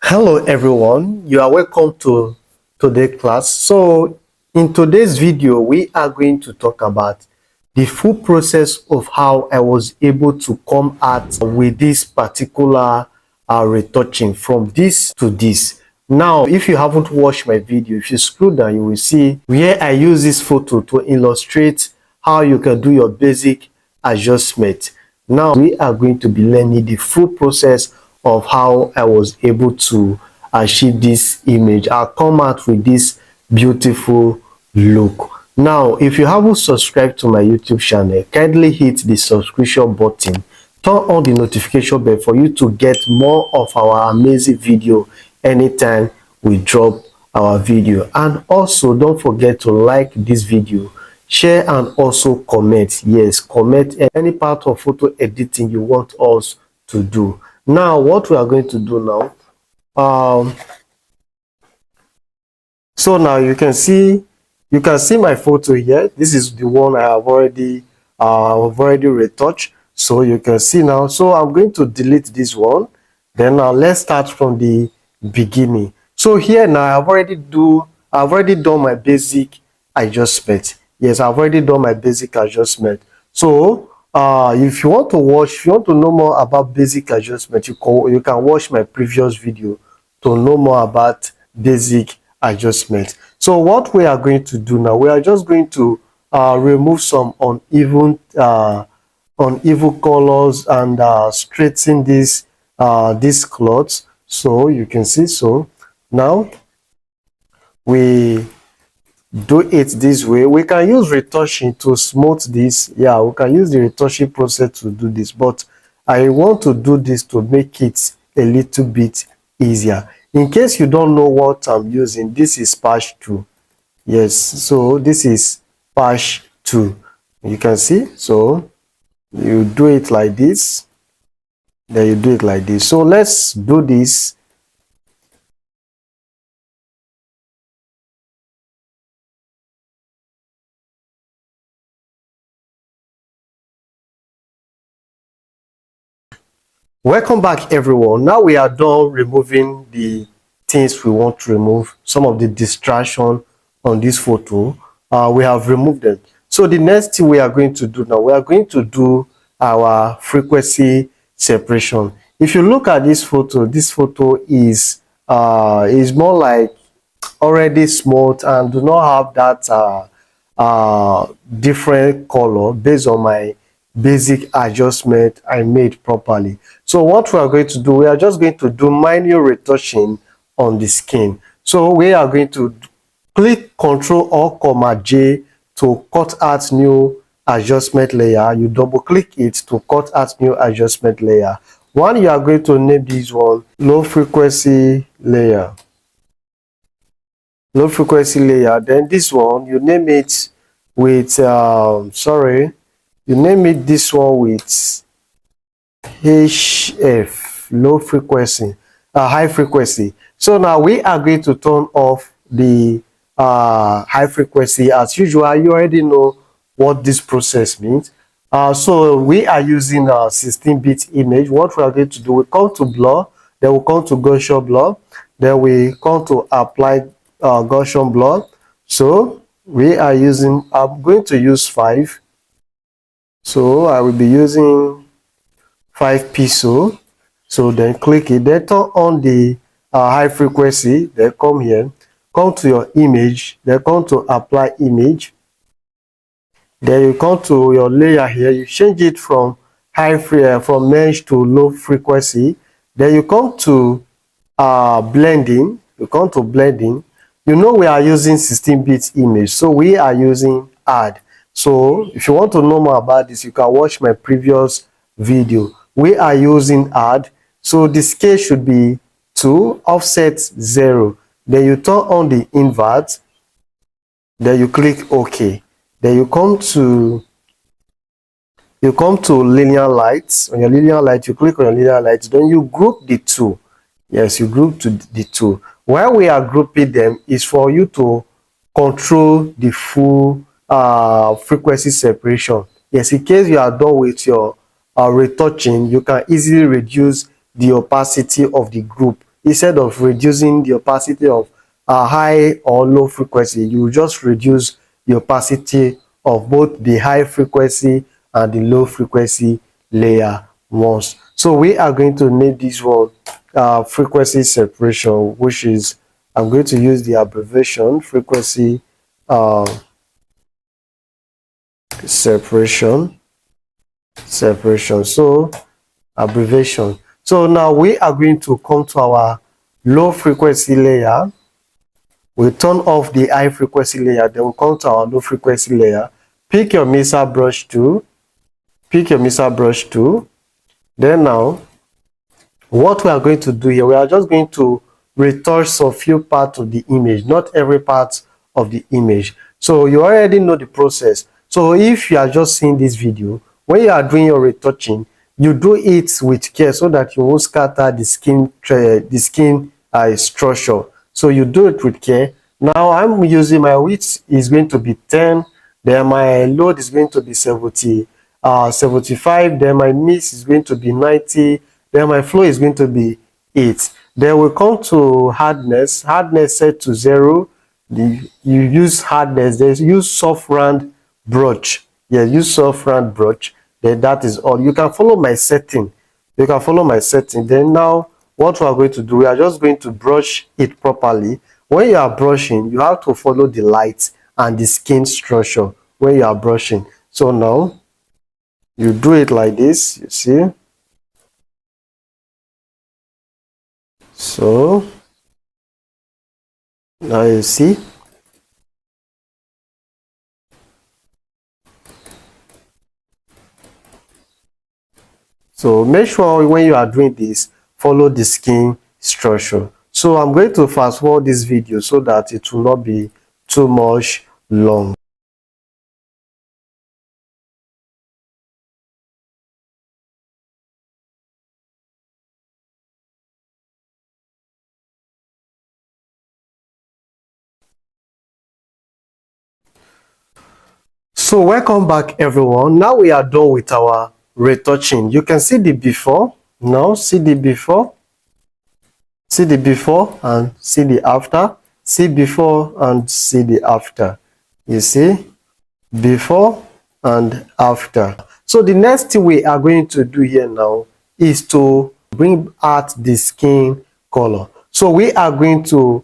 Hello everyone, you are welcome to today's class. So in today's video we are going to talk about the full process of how I was able to come out with this particular retouching from this to this. Now if you haven't watched my video, if you scroll down you will see where I use this photo to illustrate how you can do your basic adjustment. Now we are going to be learning the full process of how I was able to achieve this image. I'll come out with this beautiful look. Now if you haven't subscribed to my YouTube channel, kindly hit the subscription button, turn on the notification bell for you to get more of our amazing video anytime we drop our video. And also don't forget to like this video, share, and also comment. Yes, comment any part of photo editing you want us to do. Now what we are going to do now, so now you can see my photo here. This is the one I have already retouched, so you can see now. So I'm going to delete this one. Then now let's start from the beginning. So here now I've already done my basic adjustment. Yes, I've already done my basic adjustment. So if you want to know more about basic adjustment, you can watch my previous video to know more about basic adjustment. So what we are going to do now, we are just going to remove some uneven colors and straighten this cloth. So you can see. So now we do it this way. We can use retouching to smooth this. Yeah, we can use the retouching process to do this, but I want to do this to make it a little bit easier. In case you don't know what I'm using, this is patch 2. Yes, so this is patch 2. You can see. So you do it like this, then you do it like this. So let's do this. Welcome back everyone. Now we are done removing the things we want to remove, some of the distraction on this photo. We have removed them. So the next thing we are going to do now, we are going to do our frequency separation. If you look at this photo is more like already smooth and do not have that different color based on my basic adjustment I made properly. So what we are going to do, we are just going to do minor retouching on the skin. So we are going to click Ctrl or Comma J to cut out new adjustment layer. You double click it to cut out new adjustment layer. One, you are going to name this one low frequency layer. Low frequency layer. Then this one, you name it with you name it this one with HF, low frequency, high frequency. So now we are going to turn off the high frequency. As usual, you already know what this process means. So we are using a 16-bit image. What we are going to do, we come to blur, then we come to Gaussian blur, then we come to apply Gaussian blur. So we are using, I'm going to use 5. So I will be using 5 pixel. So then click it, then turn on the high frequency, then come here, come to your image, then come to apply image. Then you come to your layer here, you change it from from mesh to low frequency. Then you come to blending. You come to blending. You know we are using 16-bit image, so we are using add. So if you want to know more about this, you can watch my previous video. We are using add. So the scale should be 2, offset 0. Then you turn on the invert. Then you click OK. Then you come to linear lights. On your linear light, you click on your linear light. Then you group the two. Yes, you group to the two. Why we are grouping them is for you to control the full frequency separation. Yes, in case you are done with your retouching, you can easily reduce the opacity of the group instead of reducing the opacity of high or low frequency, you just reduce the opacity of both the high frequency and the low frequency layer once. So we are going to name this one frequency separation, which is, I'm going to use the abbreviation frequency separation. So abbreviation. So now we are going to come to our low frequency layer. We turn off the high frequency layer, then we come to our low frequency layer. Pick your mixer brush tool. Then now, what we are going to do here, we are just going to retouch some few parts of the image, not every part of the image. So you already know the process. So if you are just seeing this video, when you are doing your retouching, you do it with care so that you won't scatter the skin structure. So you do it with care. Now I'm using my width is going to be 10, then my load is going to be 75, then my mix is going to be 90, then my flow is going to be 8. Then we come to hardness set to 0. You use hardness, then use soft round brush. Use soft round brush. Then that is all. You can follow my setting. Then now what we are going to do, we are just going to brush it properly. When you are brushing, you have to follow the light and the skin structure when you are brushing. So now you do it like this, you see. So now you see. So make sure when you are doing this, follow the skin structure. So I'm going to fast forward this video so that it will not be too much long. So welcome back everyone. Now we are done with our retouching. You can see the before. Now see the before and see the after. See before and see the after. You see, before and after. So the next thing we are going to do here now is to bring out the skin color. So we are going to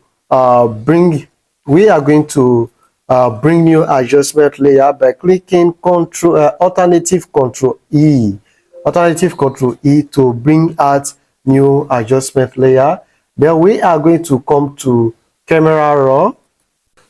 bring new adjustment layer by clicking alternative control E to bring out new adjustment layer. Then we are going to come to camera raw.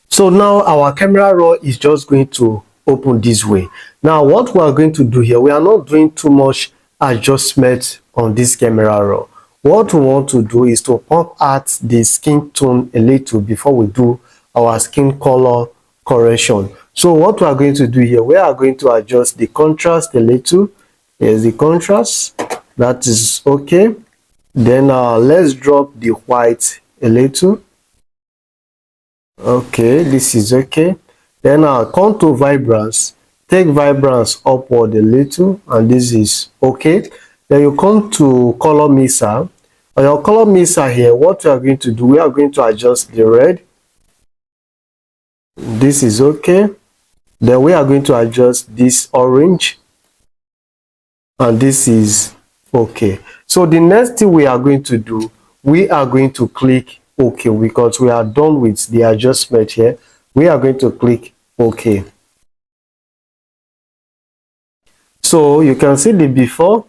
So now our camera raw is just going to open this way. Now what we are going to do here, we are not doing too much adjustment on this camera raw. What we want to do is to pump out the skin tone a little before we do our skin color correction. So what we are going to do here, we are going to adjust the contrast a little. Here's the contrast, that is okay. Then let's drop the white a little. Okay, this is okay. Then come to vibrance, take vibrance upward a little, and this is okay. Then you come to color mixer. On your color mixer here, what we are going to do, we are going to adjust the red. This is okay. Then we are going to adjust this orange, and this is okay. So the next thing we are going to do, we are going to click OK, because we are done with the adjustment here. We are going to click OK. So you can see the before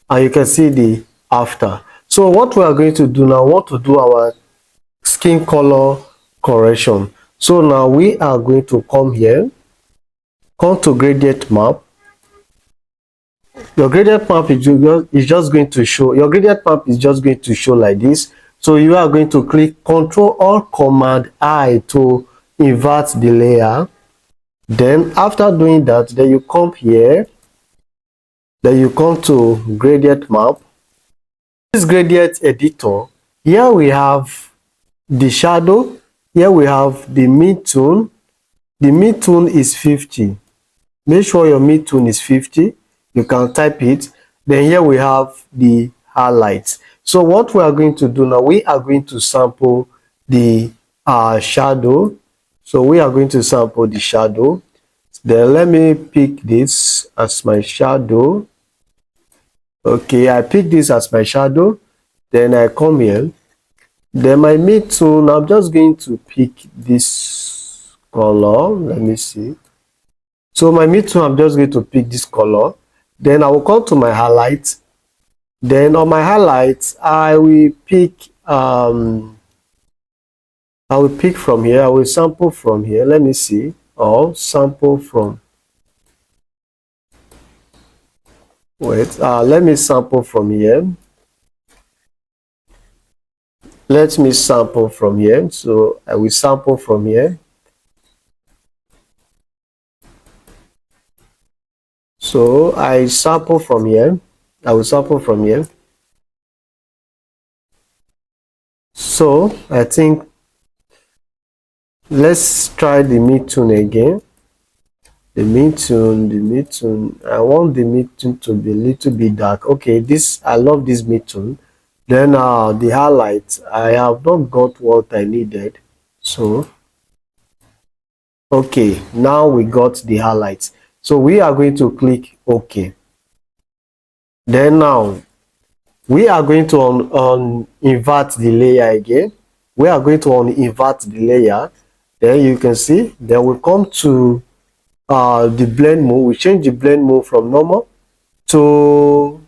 and you can see the after. So what we are going to do now, we want to do our skin color correction. So now we are going to come here, come to gradient map. Your gradient map is just going to show, like this. So you are going to click Ctrl or Command I to invert the layer. Then after doing that, then you come here, then you come to gradient map. This gradient editor, here we have the shadow, here we have the mid-tone. The mid-tone is 50. Make sure your mid-tone is 50. You can type it. Then here we have the highlights. So what we are going to do now, we are going to sample the shadow. So we are going to sample the shadow. Then let me pick this as my shadow. Okay, I pick this as my shadow. Then I come here. Then my mid tone, I'm just going to pick this color. Let me see. So my mid tone, I'm just going to pick this color. Then I will come to my highlight. Then on my highlights, I will pick from here. I will sample from here. Let me see. Or sample from, wait, let me sample from here. Let me sample from here. So I will sample from here. So I sample from here. I will sample from here. So I think let's try the mid tone again. The mid tone. I want the mid tone to be a little bit dark. Okay, this, I love this mid tone. Then the highlights, I have not got what I needed. So okay, now we got the highlights. So we are going to click OK. Then now we are going to invert the layer again. We are going to invert the layer. Then you can see, then we come to the blend mode. We change the blend mode from normal to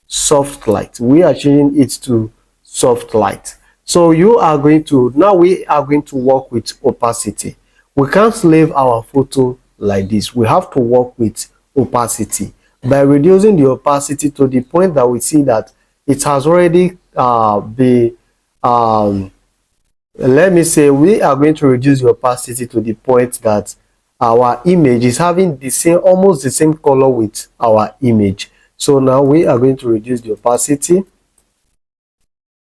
soft light. We are changing it to soft light. So you are going to, now we are going to work with opacity. We can't leave our photo like this. We have to work with opacity by reducing the opacity to the point that we see that it has already been let me say, we are going to reduce the opacity to the point that our image is having the same, almost the same color with our image. So now we are going to reduce the opacity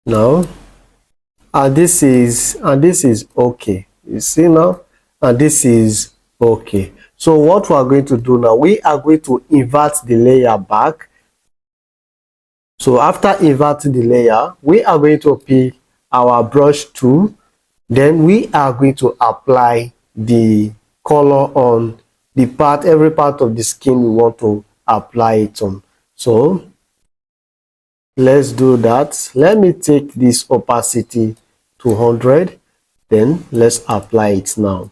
now, and this is okay. You see now, and this is okay. So what we are going to do now, we are going to invert the layer back. So after inverting the layer, we are going to pick our brush tool. Then we are going to apply the color on the part, every part of the skin we want to apply it on. So let's do that. Let me take this opacity to 100. Then let's apply it now.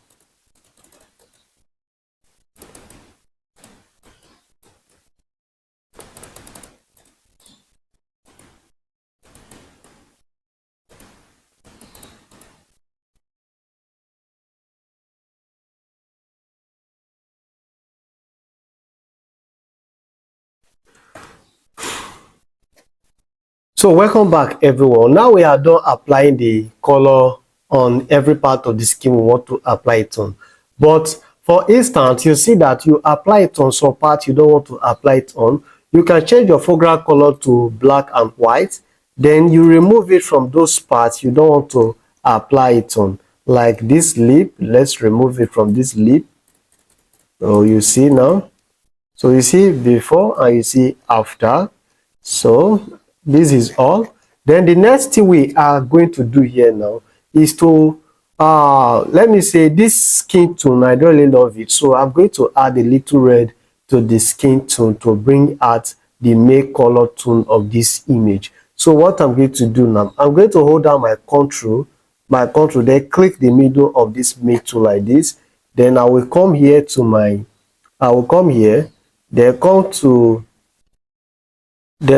So welcome back everyone. Now we are done applying the color on every part of the skin we want to apply it on. But for instance, you see that you apply it on some part you don't want to apply it on. You can change your foreground color to black and white. Then you remove it from those parts you don't want to apply it on. Like this lip, let's remove it from this lip. So you see now. So you see before and you see after. So this is all. Then the next thing we are going to do here now is to let me say, this skin tone, I don't really love it, so I'm going to add a little red to the skin tone to bring out the main color tone of this image. So what I'm going to do now, I'm going to hold down my control, then click the middle of this main tool like this. Then I will come here to my, then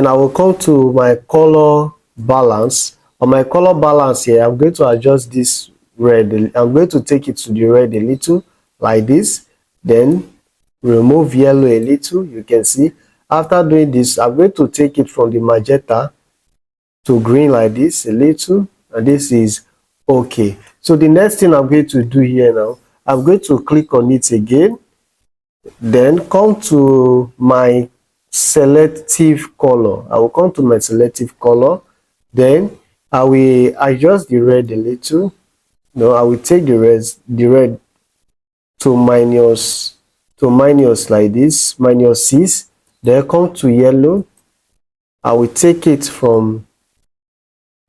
I will come to my color balance. On my color balance here, I'm going to adjust this red. I'm going to take it to the red a little like this. Then remove yellow a little. You can see after doing this, I'm going to take it from the magenta to green like this a little, and this is okay. So the next thing I'm going to do here now, I'm going to click on it again, then come to my selective color. I will come to my selective color, then I will adjust the red a little. No, I will take the red to minus like this, -6. Then come to yellow. I will take it from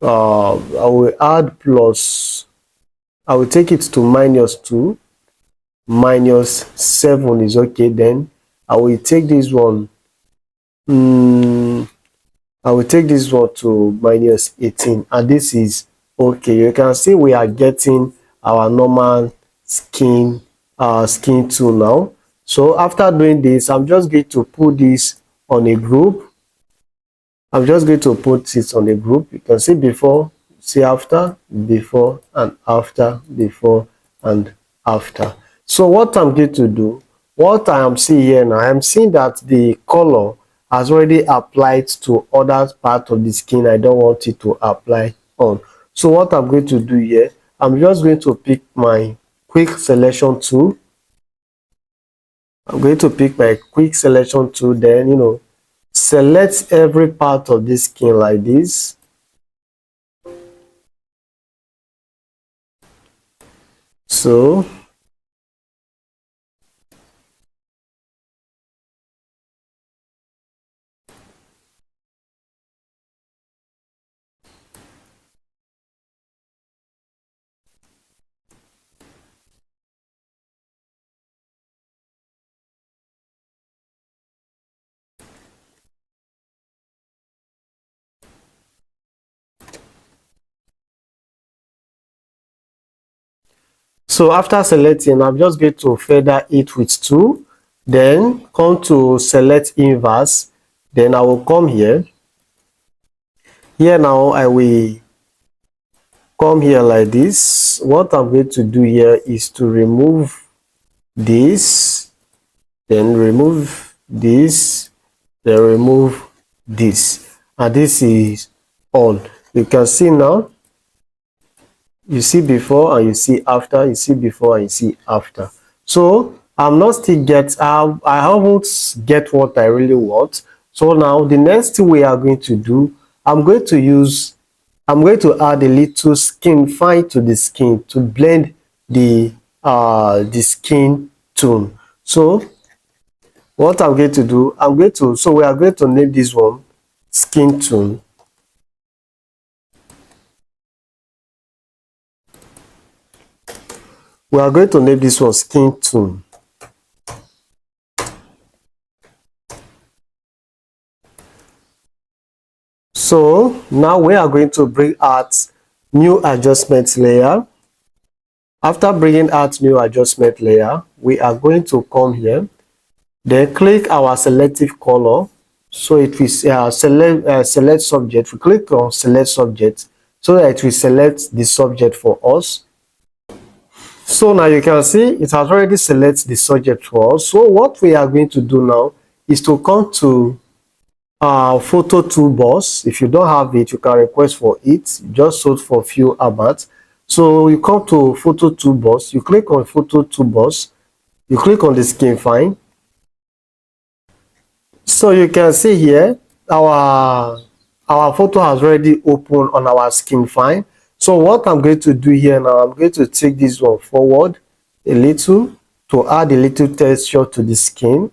I will add plus, I will take it to -2, -7 is okay. Then I will take this one, I will take this one to -18, and this is okay. You can see we are getting our normal skin tone now. So after doing this, I'm just going to put this on a group. I'm just going to put it on a group. You can see before, see after, before and after, before and after. So what I'm going to do, what I am seeing here now, I'm seeing that the color has already applied to other part of the skin I don't want it to apply on. So what I'm going to do here, I'm just going to pick my quick selection tool. I'm going to pick my quick selection tool, then select every part of this skin like this. So after selecting, I'm just going to feather it with 2, then come to select inverse, then I will come here. Here now I will come here like this. What I'm going to do here is to remove this, then remove this, then remove this, and this is all. You can see now, you see before and you see after, you see before and you see after. So I'm not still I haven't get what I really want. So now the next thing we are going to do, I'm going to add a little skin fine to the skin to blend the skin tone. So what I'm going to do, we are going to name this one skin tone. We are going to name this one skin tone. So now we are going to bring out new adjustment layer. After bringing out new adjustment layer, we are going to come here, then click our selective color. So it will select subject. We click on select subject so that it will select the subject for us. So now you can see it has already selected the subject for us. So what we are going to do now is to come to photo toolbox. If you don't have it, you can request for it. Just search for few abats. So you come to photo toolbox, you click on photo toolbox, you click on the skin fine. So you can see here our photo has already opened on our skin fine. So what I'm going to do here now, I'm going to take this one forward a little to add a little texture to the skin.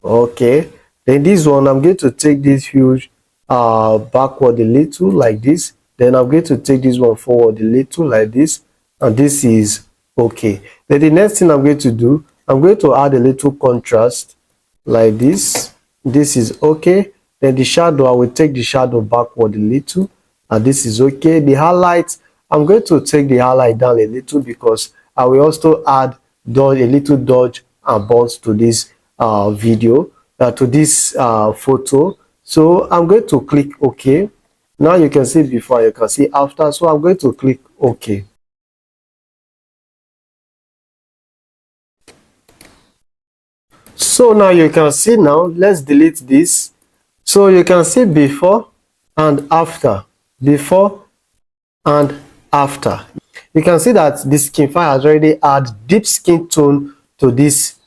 Okay, then this one I'm going to take this huge backward a little like this, then I'm going to take this one forward a little like this, and this is okay. Then the next thing I'm going to do, I'm going to add a little contrast like this. This is okay. Then the shadow, I will take the shadow backward a little, and this is okay. The highlight, I'm going to take the highlight down a little because I will also add a little dodge and bounce to this video, to this photo. So I'm going to click OK. Now you can see before, you can see after. So I'm going to click OK. So now you can see now, let's delete this. So you can see before and after, before and after. You can see that the skin file has already added deep skin tone to this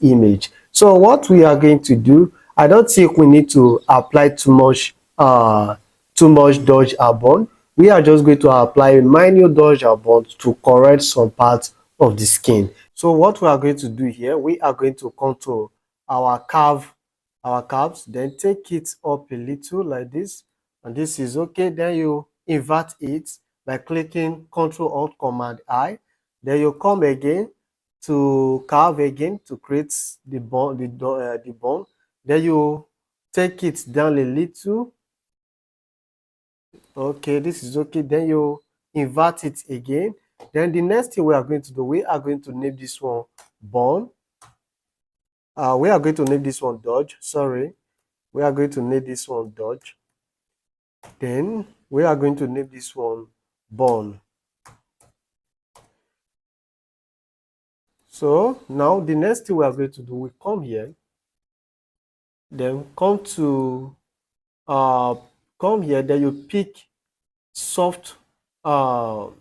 image. So what we are going to do, I don't think we need to apply too much dodge and burn. We are just going to apply a minor dodge and burn to correct some parts of the skin. So what we are going to do here, we are going to come to our curves, then take it up a little like this, and this is okay. Then you invert it by clicking Ctrl Alt Command I. Then you come again to carve again to create the bone, the bone. Then you take it down a little. Okay, this is okay. Then you invert it again. Then the next thing we are going to do, we are going to name this one bone. We are going to name this one dodge. Sorry, we are going to name this one dodge. Then we are going to name this one bone. So now the next thing we are going to do, we come here, then come here, then you pick soft hard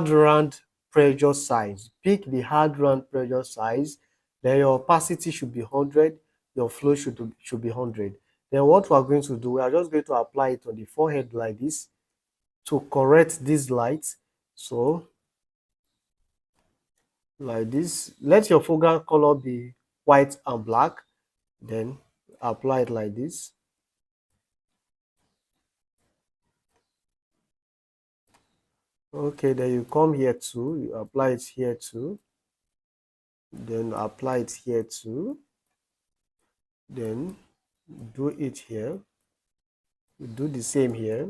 round pressure size. Pick the hard round pressure size. Then your opacity should be 100, your flow should be 100. Then what we are going to do, we are just going to apply it on the forehead like this to correct this light. So like this, let your foreground color be white and black, then apply it like this. Okay, then you come here too, you apply it here too, then apply it here too, then do it here, you do the same here.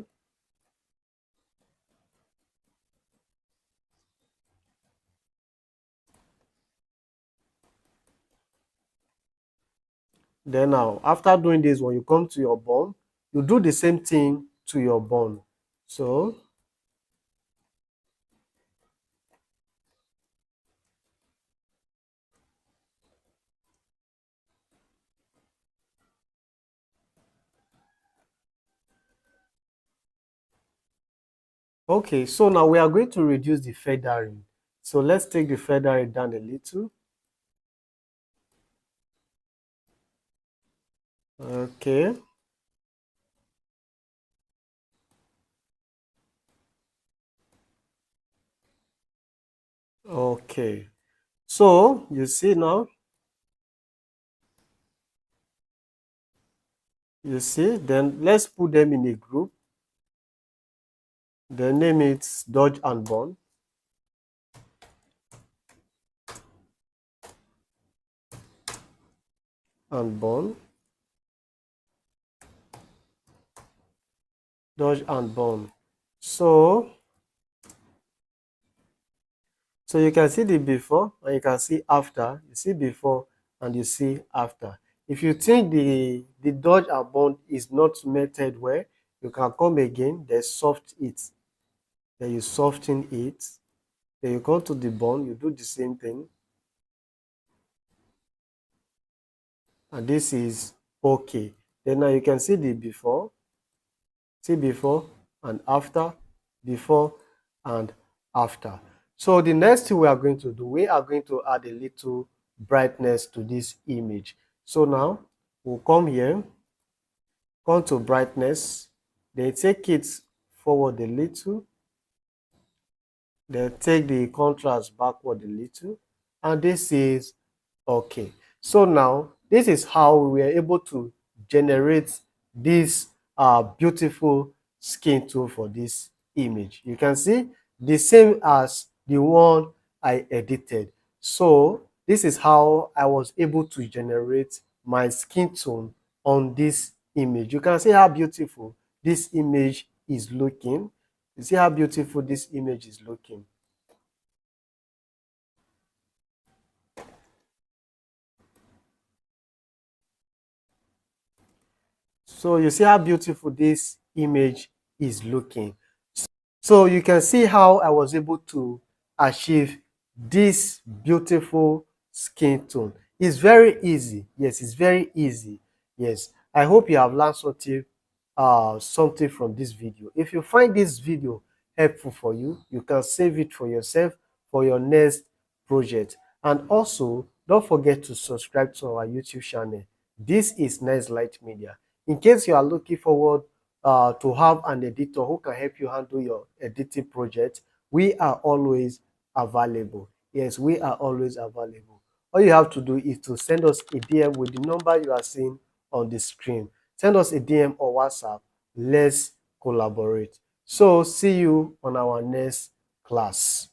Then now, after doing this, when you come to your bone, you do the same thing to your bone. So okay, so now we are going to reduce the feathering. So let's take the feathering down a little. Okay. Okay. So you see now, you see, then let's put them in a group. The name is Dodge and Bone. And Bone. Dodge and Bone. So you can see the before and you can see after. You see before and you see after. If you think the Dodge and Bone is not melted well, you can come again, then soft it. Then you soften it. Then you go to the bone, you do the same thing. And this is okay. Then now you can see the before. See before and after, before and after. So the next thing we are going to do, we are going to add a little brightness to this image. So now we'll come here, come to brightness, then take it forward a little, then take the contrast backward a little, and this is okay. So now this is how we were able to generate this beautiful skin tone for this image. You can see the same as the one I edited. So this is how I was able to generate my skin tone on this image. You can see how beautiful this image is looking. You see how beautiful this image is looking. So you see how beautiful this image is looking. So you can see how I was able to achieve this beautiful skin tone. It's very easy. Yes, it's very easy. Yes, I hope you have learned something from this video. If you find this video helpful for you, you can save it for yourself for your next project. And also, don't forget to subscribe to our YouTube channel. This is Nicelight Media. In case you are looking forward to have an editor who can help you handle your editing project, we are always available. Yes, we are always available. All you have to do is to send us a DM with the number you are seeing on the screen. Send us a DM or WhatsApp. Let's collaborate. So see you on our next class.